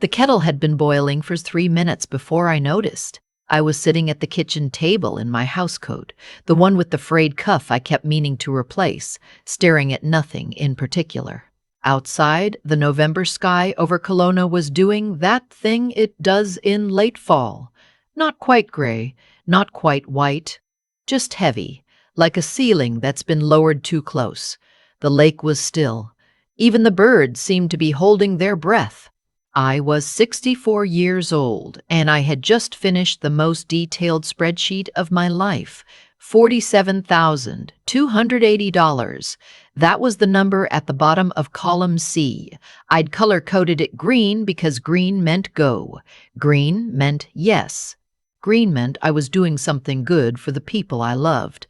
The kettle had been boiling for 3 minutes before I noticed. I was sitting at the kitchen table in my housecoat, the one with the frayed cuff I kept meaning to replace, staring at nothing in particular. Outside, the November sky over Kelowna was doing that thing it does in late fall. Not quite gray, not quite white, just heavy, like a ceiling that's been lowered too close. The lake was still. Even the birds seemed to be holding their breath. I was 64 years old, and I had just finished the most detailed spreadsheet of my life. $47,280. That was the number at the bottom of column C. I'd color-coded it green because green meant go. Green meant yes. Green meant I was doing something good for the people I loved.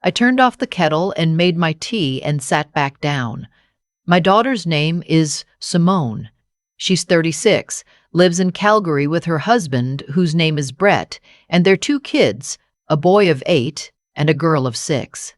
I turned off the kettle and made my tea and sat back down. My daughter's name is Simone. She's 36, lives in Calgary with her husband, whose name is Brett, and their 2 kids, a boy of 8 and a girl of 6.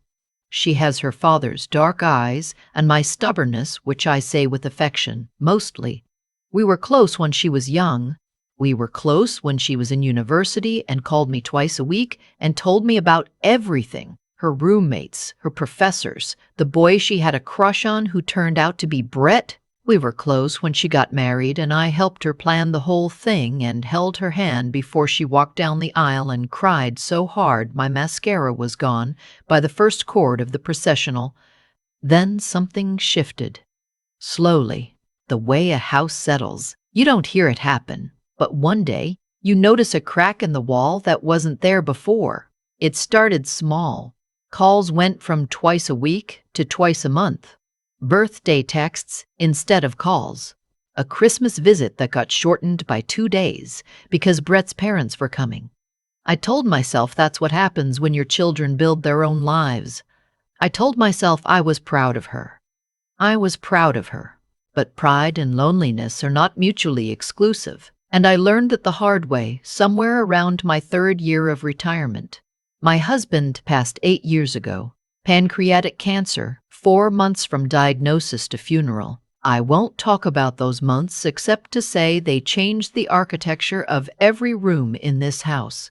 She has her father's dark eyes and my stubbornness, which I say with affection, mostly. We were close when she was young. We were close when she was in university and called me twice a week and told me about everything. Her roommates, her professors, the boy she had a crush on who turned out to be Brett. We were close when she got married, and I helped her plan the whole thing and held her hand before she walked down the aisle and cried so hard my mascara was gone by the first chord of the processional. Then something shifted. Slowly, the way a house settles. You don't hear it happen, but one day you notice a crack in the wall that wasn't there before. It started small. Calls went from twice a week to twice a month. Birthday texts instead of calls. A Christmas visit that got shortened by 2 days because Brett's parents were coming. I told myself that's what happens when your children build their own lives. I told myself I was proud of her. I was proud of her. But pride and loneliness are not mutually exclusive, and I learned that the hard way somewhere around my 3rd year of retirement. My husband passed 8 years ago. Pancreatic cancer, 4 months from diagnosis to funeral. I won't talk about those months except to say they changed the architecture of every room in this house.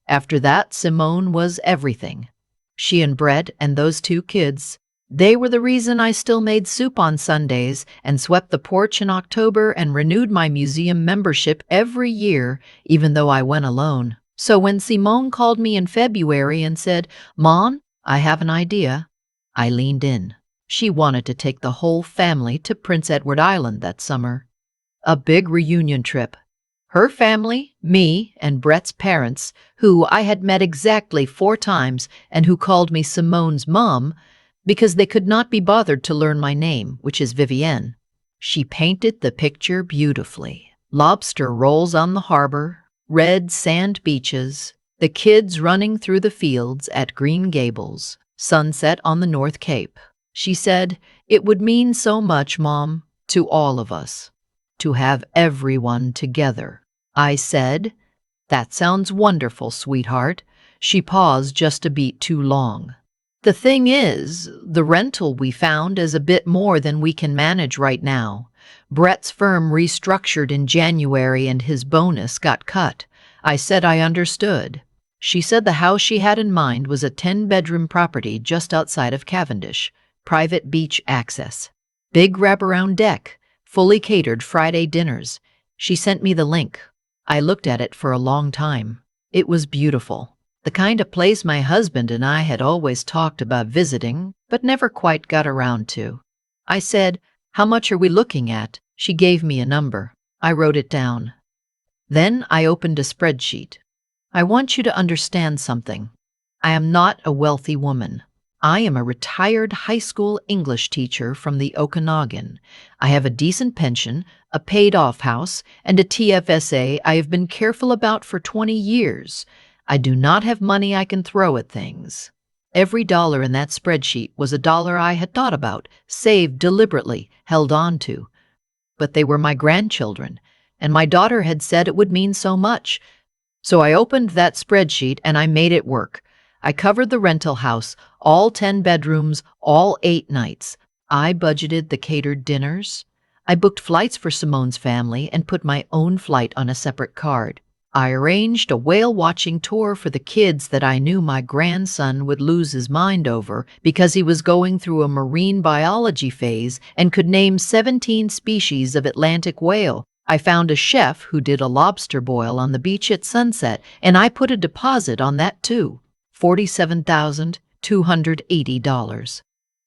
After that, Simone was everything. She and Brett and those 2 kids, they were the reason I still made soup on Sundays and swept the porch in October and renewed my museum membership every year, even though I went alone. So when Simone called me in February and said, "Mom, I have an idea," I leaned in. She wanted to take the whole family to Prince Edward Island that summer. A big reunion trip. Her family, me, and Brett's parents, who I had met exactly 4 times and who called me Simone's mom because they could not be bothered to learn my name, which is Vivienne. She painted the picture beautifully. Lobster rolls on the harbor, red sand beaches, the kids running through the fields at Green Gables, sunset on the North Cape. She said, "It would mean so much, Mom, to all of us, to have everyone together." I said, "That sounds wonderful, sweetheart." She paused just a beat too long. "The thing is, the rental we found is a bit more than we can manage right now. Brett's firm restructured in January and his bonus got cut." I said I understood. She said the house she had in mind was a 10-bedroom property just outside of Cavendish, private beach access. Big wraparound deck, fully catered Friday dinners. She sent me the link. I looked at it for a long time. It was beautiful. The kind of place my husband and I had always talked about visiting, but never quite got around to. I said, "How much are we looking at?" She gave me a number. I wrote it down. Then I opened a spreadsheet. I want you to understand something. I am not a wealthy woman. I am a retired high school English teacher from the Okanagan. I have a decent pension, a paid-off house, and a TFSA I have been careful about for 20 years. I do not have money I can throw at things. Every dollar in that spreadsheet was a dollar I had thought about, saved deliberately, held on to. But they were my grandchildren, and my daughter had said it would mean so much. So I opened that spreadsheet and I made it work. I covered the rental house, all 10 bedrooms, all 8 nights. I budgeted the catered dinners. I booked flights for Simone's family and put my own flight on a separate card. I arranged a whale-watching tour for the kids that I knew my grandson would lose his mind over because he was going through a marine biology phase and could name 17 species of Atlantic whale. I found a chef who did a lobster boil on the beach at sunset, and I put a deposit on that too. $47,280.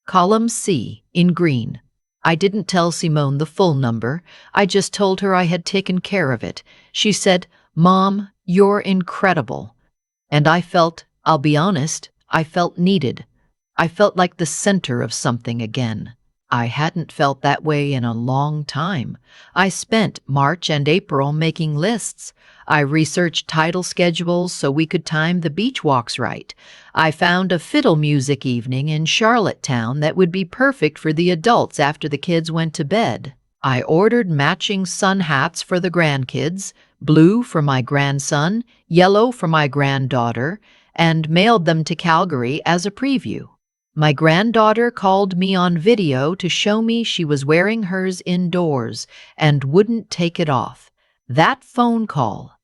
Column C, in green. I didn't tell Simone the full number. I just told her I had taken care of it. She said, "Mom, you're incredible." And I felt, I'll be honest, I felt needed. I felt like the center of something again. I hadn't felt that way in a long time. I spent March and April making lists. I researched title schedules so we could time the beach walks right. I found a fiddle music evening in Charlottetown that would be perfect for the adults after the kids went to bed. I ordered matching sun hats for the grandkids, blue for my grandson, yellow for my granddaughter, and mailed them to Calgary as a preview. My granddaughter called me on video to show me she was wearing hers indoors and wouldn't take it off. That phone call.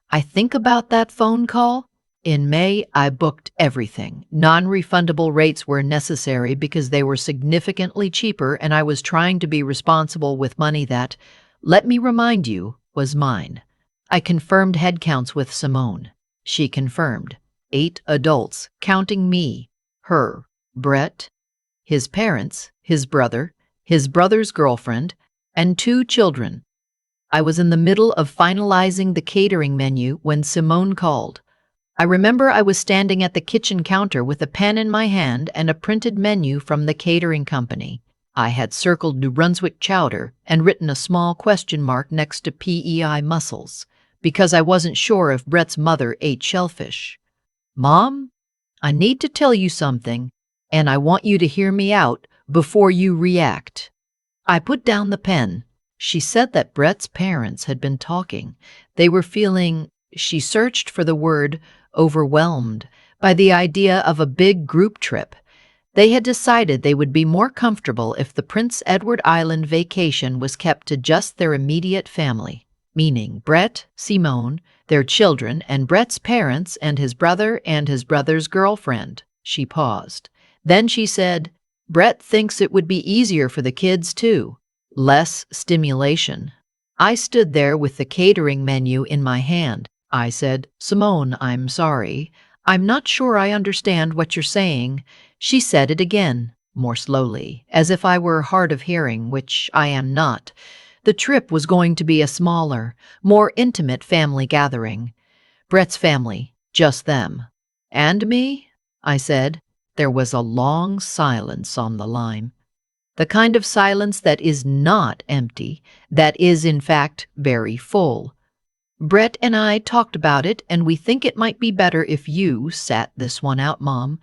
I think about that phone call. In May, I booked everything. Non-refundable rates were necessary because they were significantly cheaper, and I was trying to be responsible with money that, let me remind you, was mine. I confirmed head counts with Simone. She confirmed 8 adults, counting me, her, Brett, his parents, his brother, his brother's girlfriend, and 2 children. I was in the middle of finalizing the catering menu when Simone called. I remember I was standing at the kitchen counter with a pen in my hand and a printed menu from the catering company. I had circled New Brunswick chowder and written a small question mark next to PEI mussels, because I wasn't sure if Brett's mother ate shellfish. "Mom, I need to tell you something, and I want you to hear me out before you react." I put down the pen. She said that Brett's parents had been talking. They were feeling, she searched for the word, overwhelmed by the idea of a big group trip. They had decided they would be more comfortable if the Prince Edward Island vacation was kept to just their immediate family, meaning Brett, Simone, their children, and Brett's parents and his brother and his brother's girlfriend. She paused. Then she said, "Brett thinks it would be easier for the kids too. Less stimulation." I stood there with the catering menu in my hand. I said, "Simone, I'm sorry. I'm not sure I understand what you're saying." She said it again, more slowly, as if I were hard of hearing, which I am not. The trip was going to be a smaller, more intimate family gathering. Brett's family, just them. "And me?" I said. There was a long silence on the line. The kind of silence that is not empty, that is, in fact, very full. "Brett and I talked about it, and we think it might be better if you sat this one out, Mom."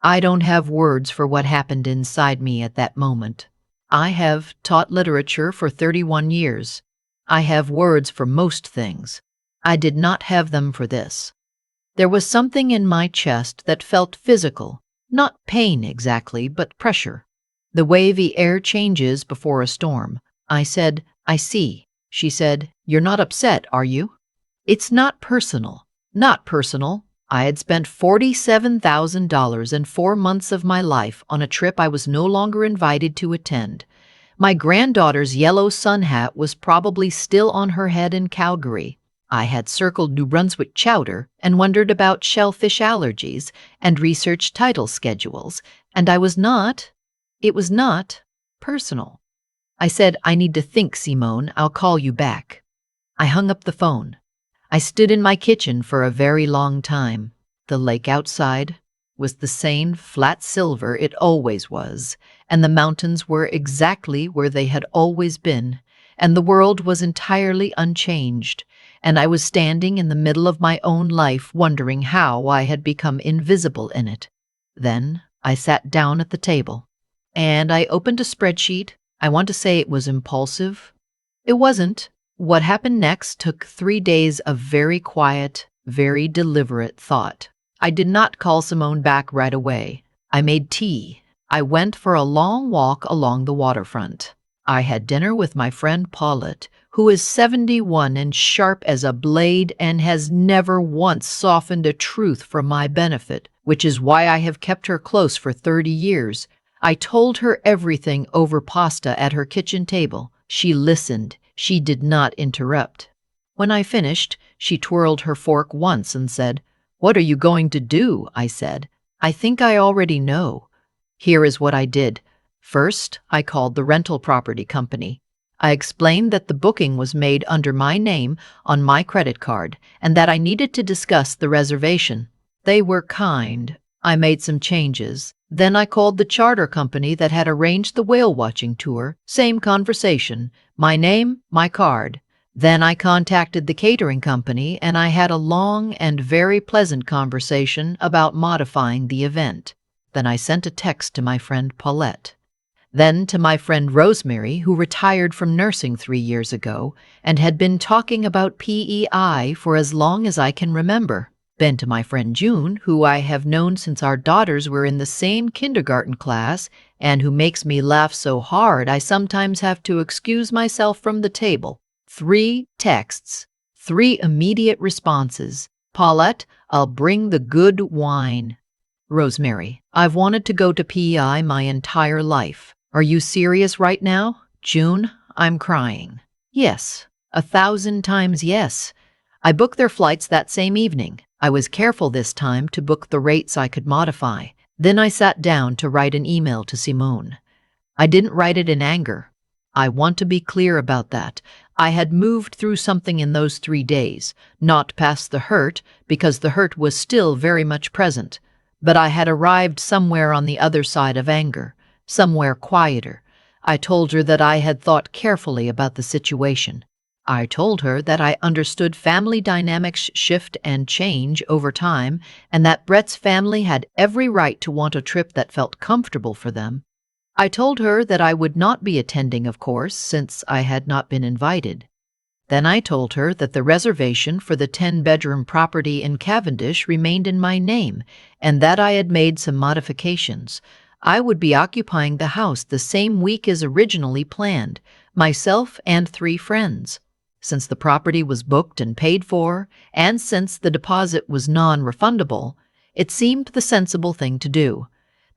I don't have words for what happened inside me at that moment. I have taught literature for 31 years. I have words for most things. I did not have them for this. There was something in my chest that felt physical, not pain exactly, but pressure. The way the air changes before a storm. I said, "I see." She said, "You're not upset, are you?" "It's not personal." Not personal. I had spent $47,000 and 4 months of my life on a trip I was no longer invited to attend. My granddaughter's yellow sun hat was probably still on her head in Calgary. I had circled New Brunswick chowder and wondered about shellfish allergies and researched title schedules, and it was not personal. I said, "I need to think, Simone. I'll call you back." I hung up the phone. I stood in my kitchen for a very long time. The lake outside was the same flat silver it always was, and the mountains were exactly where they had always been, and the world was entirely unchanged, and I was standing in the middle of my own life wondering how I had become invisible in it. Then I sat down at the table, and I opened a spreadsheet. I want to say it was impulsive. It wasn't. What happened next took 3 days of very quiet, very deliberate thought. I did not call Simone back right away. I made tea. I went for a long walk along the waterfront. I had dinner with my friend Paulette, who is 71 and sharp as a blade and has never once softened a truth for my benefit, which is why I have kept her close for 30 years. I told her everything over pasta at her kitchen table. She listened. She did not interrupt. When I finished, she twirled her fork once and said, "What are you going to do?" I said. "I think I already know." Here is what I did. First, I called the rental property company. I explained that the booking was made under my name on my credit card and that I needed to discuss the reservation. They were kind. I made some changes. Then I called the charter company that had arranged the whale watching tour. Same conversation. My name, my card. Then I contacted the catering company and I had a long and very pleasant conversation about modifying the event. Then I sent a text to my friend Paulette. Then to my friend Rosemary, who retired from nursing 3 years ago and had been talking about PEI for as long as I can remember. Then to my friend June, who I have known since our daughters were in the same kindergarten class and who makes me laugh so hard I sometimes have to excuse myself from the table. 3 texts, 3 immediate responses. Paulette, I'll bring the good wine. Rosemary, I've wanted to go to PEI my entire life. Are you serious right now? June, I'm crying. Yes, 1,000 times yes. I booked their flights that same evening. I was careful this time to book the rates I could modify. Then I sat down to write an email to Simone. I didn't write it in anger. I want to be clear about that. I had moved through something in those 3 days, not past the hurt, because the hurt was still very much present. But I had arrived somewhere on the other side of anger, somewhere quieter. I told her that I had thought carefully about the situation. I told her that I understood family dynamics shift and change over time, and that Brett's family had every right to want a trip that felt comfortable for them. I told her that I would not be attending, of course, since I had not been invited. Then I told her that the reservation for the 10-bedroom property in Cavendish remained in my name and that I had made some modifications. I would be occupying the house the same week as originally planned, myself and 3 friends. Since the property was booked and paid for, and since the deposit was non-refundable, it seemed the sensible thing to do.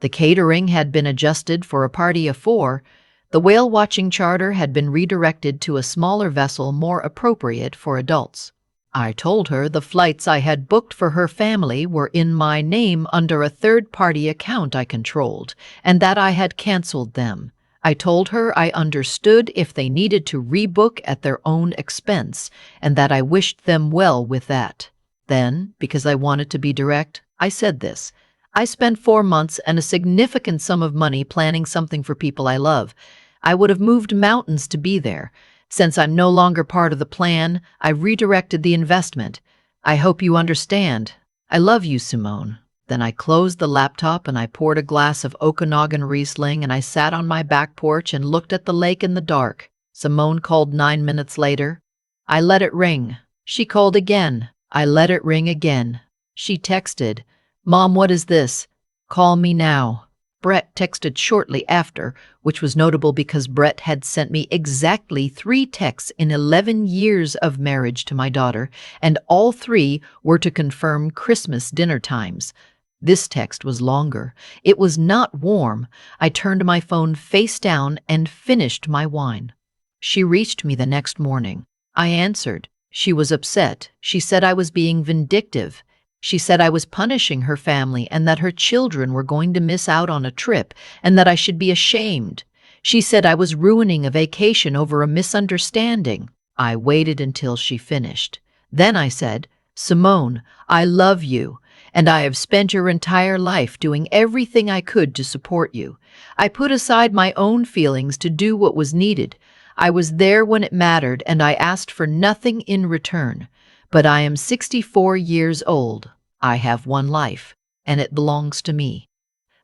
The catering had been adjusted for a party of 4. The whale-watching charter had been redirected to a smaller vessel more appropriate for adults. I told her the flights I had booked for her family were in my name under a third-party account I controlled, and that I had canceled them. I told her I understood if they needed to rebook at their own expense, and that I wished them well with that. Then, because I wanted to be direct, I said this. I spent 4 months and a significant sum of money planning something for people I love. I would have moved mountains to be there. Since I'm no longer part of the plan, I redirected the investment. I hope you understand. I love you, Simone. Then I closed the laptop and I poured a glass of Okanagan Riesling and I sat on my back porch and looked at the lake in the dark. Simone called 9 minutes later. I let it ring. She called again. I let it ring again. She texted, "Mom, what is this? Call me now." Brett texted shortly after, which was notable because Brett had sent me exactly 3 texts in 11 years of marriage to my daughter, and all 3 were to confirm Christmas dinner times. This text was longer. It was not warm. I turned my phone face down and finished my wine. She reached me the next morning. I answered. She was upset. She said I was being vindictive. She said I was punishing her family and that her children were going to miss out on a trip and that I should be ashamed. She said I was ruining a vacation over a misunderstanding. I waited until she finished. Then I said, "Simone, I love you, and I have spent your entire life doing everything I could to support you. I put aside my own feelings to do what was needed. I was there when it mattered, and I asked for nothing in return. But I am 64 years old. I have one life, and it belongs to me.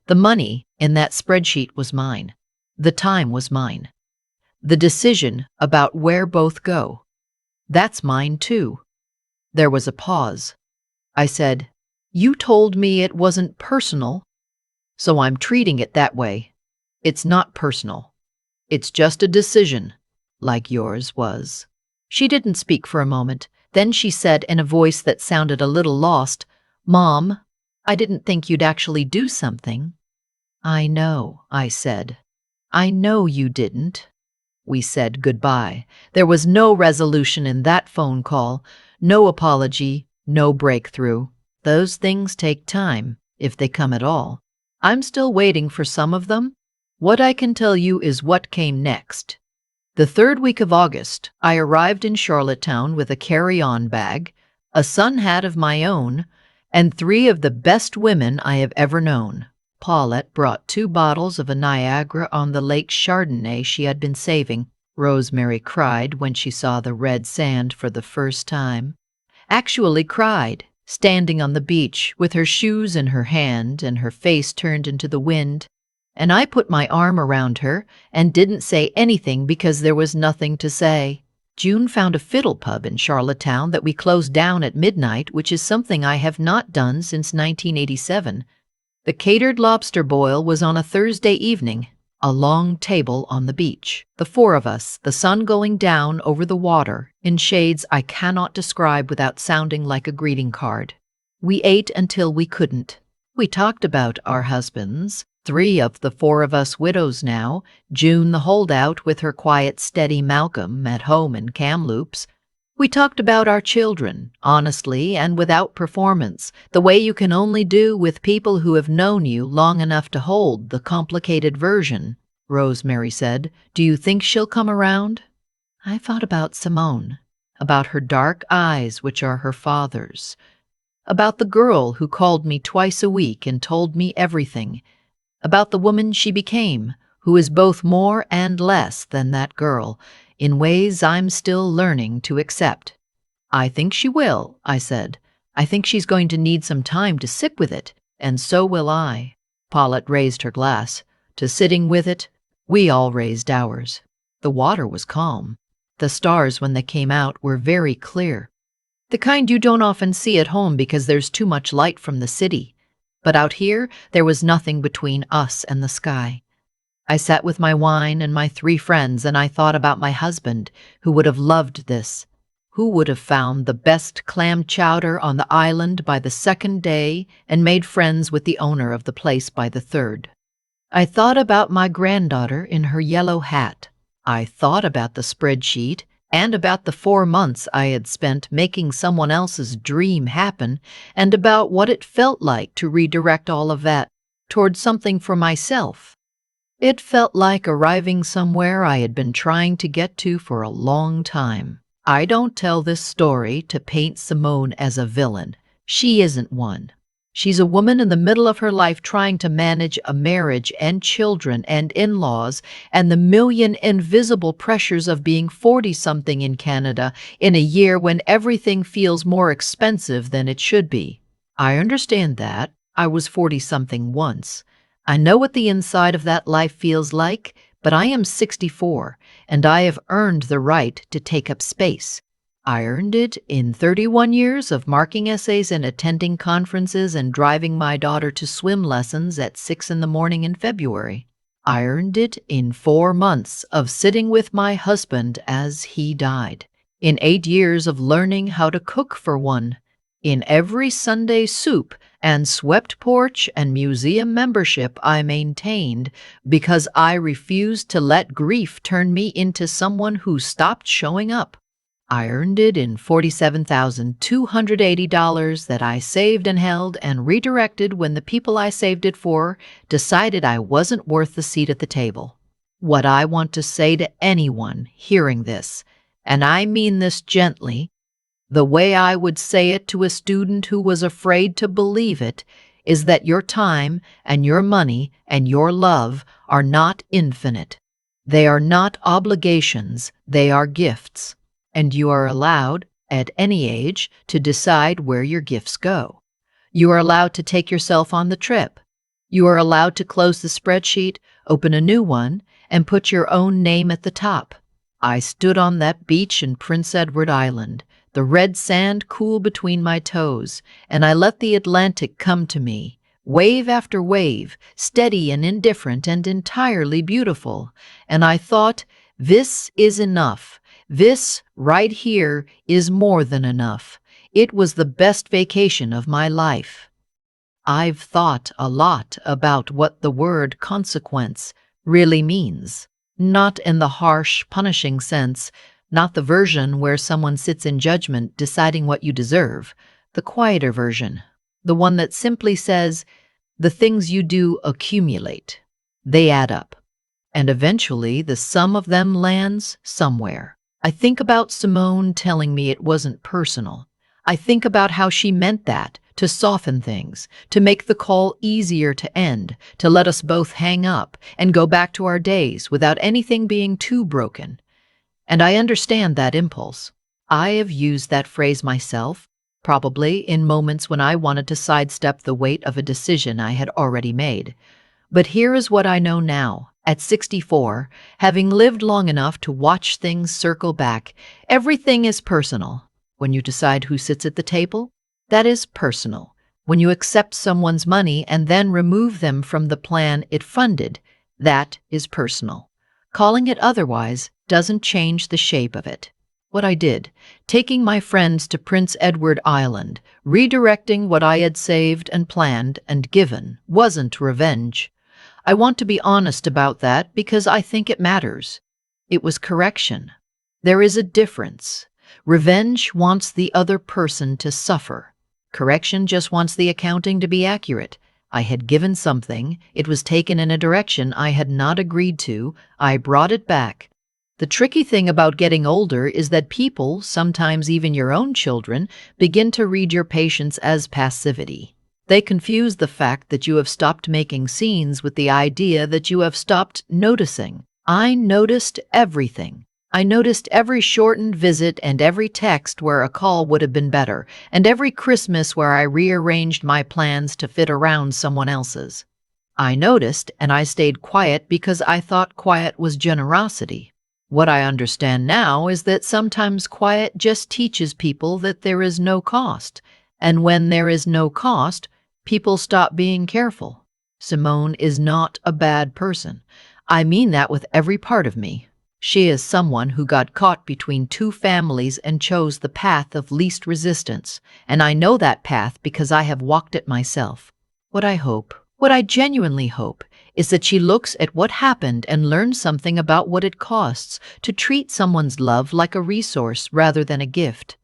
The money in that spreadsheet was mine. The time was mine. The decision about where both go, that's mine too." There was a pause. I said, "You told me it wasn't personal, so I'm treating it that way. It's not personal." It's just a decision, like yours was." She didn't speak for a moment. Then she said in a voice that sounded a little lost, "Mom, I didn't think you'd actually do something." "I know," I said. "I know you didn't." We said goodbye. There was no resolution in that phone call, no apology, no breakthrough. Those things take time, if they come at all. I'm still waiting for some of them. What I can tell you is what came next. The third week of August, I arrived in Charlottetown with a carry-on bag, a sun hat of my own, and 3 of the best women I have ever known. Paulette brought 2 bottles of a Niagara-on-the-Lake Chardonnay she had been saving. Rosemary cried when she saw the red sand for the first time. Actually cried, standing on the beach with her shoes in her hand and her face turned into the wind. And I put my arm around her and didn't say anything because there was nothing to say. June found a fiddle pub in Charlottetown that we closed down at midnight, which is something I have not done since 1987. The catered lobster boil was on a Thursday evening, a long table on the beach. The 4 of us, the sun going down over the water, in shades I cannot describe without sounding like a greeting card. We ate until we couldn't. We talked about our husbands, 3 of the 4 of us widows now, June the holdout with her quiet, steady Malcolm at home in Kamloops. We talked about our children, honestly and without performance, the way you can only do with people who have known you long enough to hold the complicated version. Rosemary said, "Do you think she'll come around?" I thought about Simone, about her dark eyes, which are her father's, about the girl who called me twice a week and told me everything, about the woman she became, who is both more and less than that girl, in ways I'm still learning to accept. "I think she will," I said. "I think she's going to need some time to sit with it, and so will I." Paulette raised her glass. To sitting with it, we all raised ours. The water was calm. The stars, when they came out, were very clear. The kind you don't often see at home because there's too much light from the city. But out here, there was nothing between us and the sky. I sat with my wine and my 3 friends, and I thought about my husband, who would have loved this, who would have found the best clam chowder on the island by the 2nd day and made friends with the owner of the place by the 3rd. I thought about my granddaughter in her yellow hat. I thought about the spreadsheet and about the 4 months I had spent making someone else's dream happen, and about what it felt like to redirect all of that towards something for myself. It felt like arriving somewhere I had been trying to get to for a long time. I don't tell this story to paint Simone as a villain. She isn't one. She's a woman in the middle of her life trying to manage a marriage and children and in-laws and the million invisible pressures of being 40-something in Canada in a year when everything feels more expensive than it should be. I understand that. I was 40-something once. I know what the inside of that life feels like, but I am 64, and I have earned the right to take up space. I earned it in 31 years of marking essays and attending conferences and driving my daughter to swim lessons at 6 in the morning in February. I earned it in 4 months of sitting with my husband as he died, in 8 years of learning how to cook for one, in every Sunday soup and swept porch and museum membership I maintained because I refused to let grief turn me into someone who stopped showing up. I earned it in $47,280 that I saved and held and redirected when the people I saved it for decided I wasn't worth the seat at the table. What I want to say to anyone hearing this, and I mean this gently, the way I would say it to a student who was afraid to believe it, is that your time and your money and your love are not infinite. They are not obligations, they are gifts. And you are allowed, at any age, to decide where your gifts go. You are allowed to take yourself on the trip. You are allowed to close the spreadsheet, open a new one, and put your own name at the top. I stood on that beach in Prince Edward Island, the red sand cool between my toes, and I let the Atlantic come to me, wave after wave, steady and indifferent and entirely beautiful. And I thought, this is enough. This right here is more than enough. It was the best vacation of my life. I've thought a lot about what the word consequence really means. Not in the harsh, punishing sense, not the version where someone sits in judgment deciding what you deserve, the quieter version, the one that simply says, the things you do accumulate. They add up. And eventually the sum of them lands somewhere. I think about Simone telling me it wasn't personal. I think about how she meant that, to soften things, to make the call easier to end, to let us both hang up and go back to our days without anything being too broken. And I understand that impulse. I have used that phrase myself, probably in moments when I wanted to sidestep the weight of a decision I had already made. But here is what I know now. At 64, having lived long enough to watch things circle back, everything is personal. When you decide who sits at the table, that is personal. When you accept someone's money and then remove them from the plan it funded, that is personal. Calling it otherwise doesn't change the shape of it. What I did, taking my friends to Prince Edward Island, redirecting what I had saved and planned and given, wasn't revenge. I want to be honest about that because I think it matters. It was correction. There is a difference. Revenge wants the other person to suffer. Correction just wants the accounting to be accurate. I had given something, it was taken in a direction I had not agreed to, I brought it back. The tricky thing about getting older is that people, sometimes even your own children, begin to read your patience as passivity. They confuse the fact that you have stopped making scenes with the idea that you have stopped noticing. I noticed everything. I noticed every shortened visit and every text where a call would have been better, and every Christmas where I rearranged my plans to fit around someone else's. I noticed, and I stayed quiet because I thought quiet was generosity. What I understand now is that sometimes quiet just teaches people that there is no cost, and when there is no cost, people stop being careful. Simone is not a bad person. I mean that with every part of me. She is someone who got caught between two families and chose the path of least resistance, and I know that path because I have walked it myself. What I genuinely hope, is that she looks at what happened and learns something about what it costs to treat someone's love like a resource rather than a gift.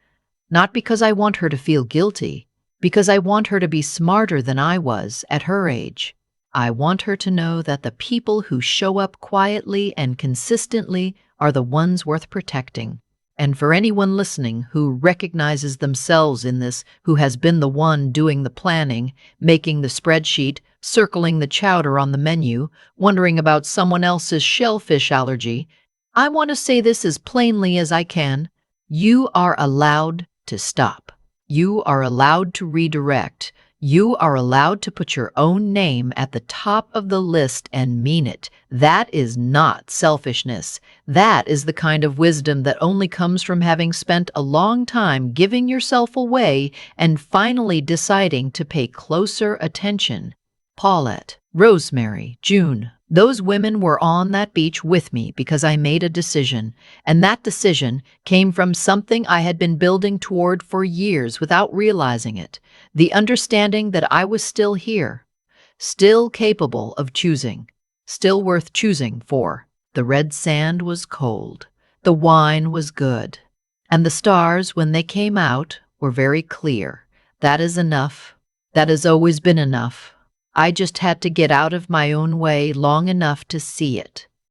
Not because I want her to feel guilty, because I want her to be smarter than I was at her age. I want her to know that the people who show up quietly and consistently are the ones worth protecting. And for anyone listening who recognizes themselves in this, who has been the one doing the planning, making the spreadsheet, circling the chowder on the menu, wondering about someone else's shellfish allergy, I want to say this as plainly as I can. You are allowed to stop. You are allowed to redirect. You are allowed to put your own name at the top of the list and mean it. That is not selfishness. That is the kind of wisdom that only comes from having spent a long time giving yourself away and finally deciding to pay closer attention. Paulette, Rosemary, June. Those women were on that beach with me because I made a decision, and that decision came from something I had been building toward for years without realizing it, the understanding that I was still here, still capable of choosing, still worth choosing for. The red sand was cold, the wine was good, and the stars, when they came out, were very clear. That is enough. That has always been enough. I just had to get out of my own way long enough to see it.